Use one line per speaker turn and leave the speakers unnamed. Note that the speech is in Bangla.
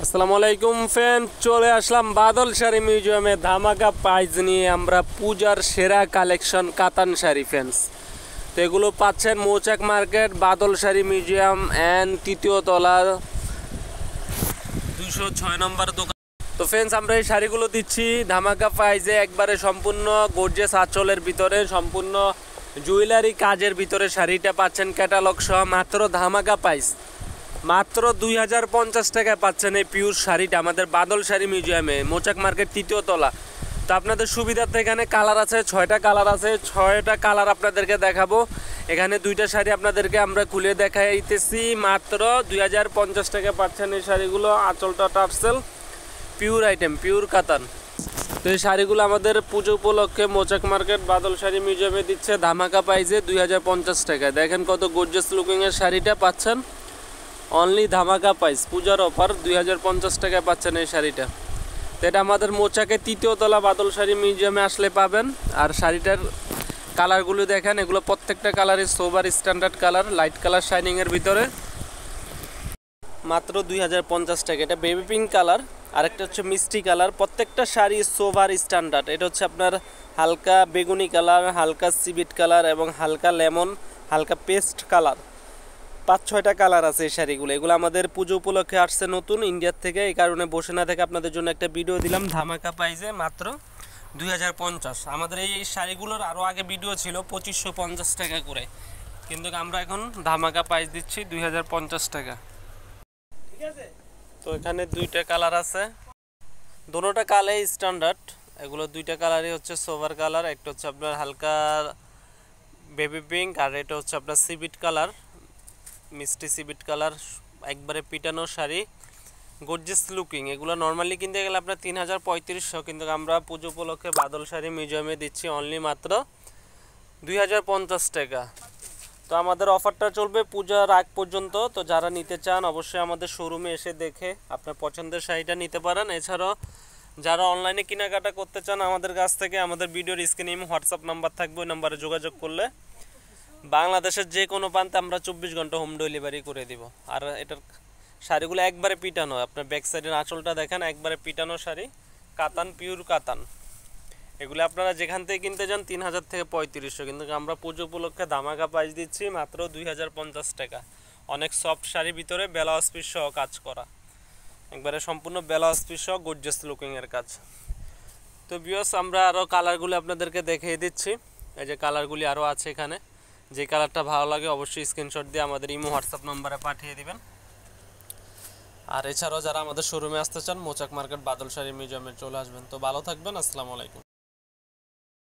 আসসালামু আলাইকুম ফ্রেন্ড, চলে আসলাম বাদল শাড়ি মিউজিয়ামে ধামাকা প্রাইজ নিয়ে। আমরা পূজার সেরা কালেকশন কাতান শাড়ি ফ্রেন্ডস। তো এগুলো পাচ্ছেন মৌচাক market, Badal sari museum and তৃতীয় তলার 206 নম্বর দোকান। তো ফ্রেন্ডস, আমরা এই শাড়িগুলো দিচ্ছি ধামাকা প্রাইজে, একবারে সম্পূর্ণ গর্জিয়াস আঁচলের ভিতরে, সম্পূর্ণ জুয়েলারি কাজের ভিতরে শাড়িটা পাচ্ছেন ক্যাটালগ সহ মাত্র ধামাকা প্রাইস। মাত্র 2050 টাকায় পাচ্ছেন এই পিওর শাড়িটা আমাদের বাদল শাড়ি মিউজিয়ামে, মৌচাক মার্কেট তৃতীয় তলা। তো আপনাদের সুবিধার্থে এখানে কালার আছে, 6টা কালার আছে, 6টা কালার আপনাদেরকে দেখাবো। এখানে 2টা শাড়ি আপনাদেরকে আমরা খুলে দেখাইতেছি। মাত্র 2050 টাকায় পাচ্ছেন এই শাড়িগুলো। আঁচলটা টার্সেল, পিওর আইটেম, পিওর কাতান। তো এই শাড়িগুলো আমাদের পুজো উপলক্ষে মৌচাক মার্কেট বাদল শাড়ি মিউজিয়ামে দিচ্ছে ধামাকা প্রাইজে 2050 টাকায়। দেখেন কত গর্জিয়াস লুকিংয়ের শাড়িটা পাচ্ছেন, অনলি ধামাকা প্রাইস, পূজার অফার 2050 টাকায় পাচ্ছেন এই শাড়িটা। তো এটা আমাদের মৌচাকে তৃতীয় তলা বাদল শাড়ি মিউজিয়ামে আসলে পাবেন। আর শাড়িটার কালারগুলো দেখেন, এগুলো প্রত্যেকটা কালারই সোবার স্ট্যান্ডার্ড কালার, লাইট কালার শাইনিংয়ের ভিতরে। মাত্র 2050 টাকা। এটা বেবি পিঙ্ক কালার, আরেকটা হচ্ছে মিষ্টি কালার। প্রত্যেকটা শাড়ি সোভার স্ট্যান্ডার্ড। এটা হচ্ছে আপনার হালকা বেগুনি কালার, হালকা সিবিট কালার এবং হালকা লেমন, হালকা পেস্ট কালার। 5-6টা কালার আছে এই শাড়িগুলো। এগুলো আমাদের পুজো উপলক্ষে আসছে নতুন ইন্ডিয়ার থেকে, এই কারণে বসে না থেকে আপনাদের জন্য একটা ভিডিও দিলাম ধামাকা প্রাইজে মাত্র 2050। আমাদের এই শাড়িগুলোর আরও আগে ভিডিও ছিল 2550 টাকা করে, কিন্তু আমরা এখন ধামাকা প্রাইস দিচ্ছি 2050 টাকা। তো এখানে 2টা কালার আছে, দুটোটা কালারই স্ট্যান্ডার্ড। এগুলো 2টা কালারই হচ্ছে সোভার কালার, একটা হচ্ছে আপনার হালকা বেবি পিঙ্ক, আর এটা হচ্ছে আপনার সিবিট কালার, মিষ্টি সিবিট কালার। একবারে পিটানো শাড়ি, গর্জিয়াস লুকিং। এগুলো নর্মালি কিনতে গেলে আপনার 3000-3500, কিন্তু আমরা পুজো উপলক্ষে বাদল শাড়ি মিউজিয়ামে দিচ্ছি অনলি মাত্র 2050 টাকা। তো আমাদের অফারটা চলবে পূজার আগ পর্যন্ত। তো যারা নিতে চান অবশ্যই আমাদের শোরুমে এসে দেখে আপনার পছন্দের শাড়িটা নিতে পারেন। এছাড়াও যারা অনলাইনে কেনাকাটা করতে চান আমাদের কাছ থেকে, আমাদের ভিডিওর স্ক্রিনে হোয়াটসঅ্যাপ নাম্বার থাকবে, ওই নাম্বারে যোগাযোগ করলে বাংলাদেশের যে কোনো প্রান্তে আমরা 24 ঘন্টা হোম ডেলিভারি করে দিব। আর এটার শাড়িগুলো একবারে পিটানো, আপনার ব্যাক সাইডের আঁচলটা দেখেন, একবারে পিটানো শাড়ি, কাতান, পিওর কাতান। এগুলো আপনারা যেখান থেকে কিনতে যান 3000 থেকে 3500, কিন্তু আমরা পুজো উপলক্ষে ধামাকা প্রাইস দিচ্ছি মাত্র 2050 টাকা। অনেক সফট শাড়ির ভিতরে ব্লাউজ পিস সহ কাজ করা, একবারে সম্পূর্ণ ব্লাউজ পিস সহ গর্জিয়াস লুকিংয়ের কাজ। তো ভিউয়ার্স, আমরা আরও কালারগুলো আপনাদেরকে দেখিয়ে দিচ্ছি। এই যে কালারগুলি আরও আছে এখানে, যে কালারটা ভালো লাগে অবশ্যই স্ক্রিনশট দিয়ে আমাদের ইমো হোয়াটসঅ্যাপ নম্বরে পাঠিয়ে দিবেন। আর এছাড়াও যারা আমাদের শোরুমে আসতে চান মৌচাক মার্কেট বাদল শাড়ি মিউজিয়ামে চলে আসবেন। তো ভালো থাকবেন, আসসালামু আলাইকুম।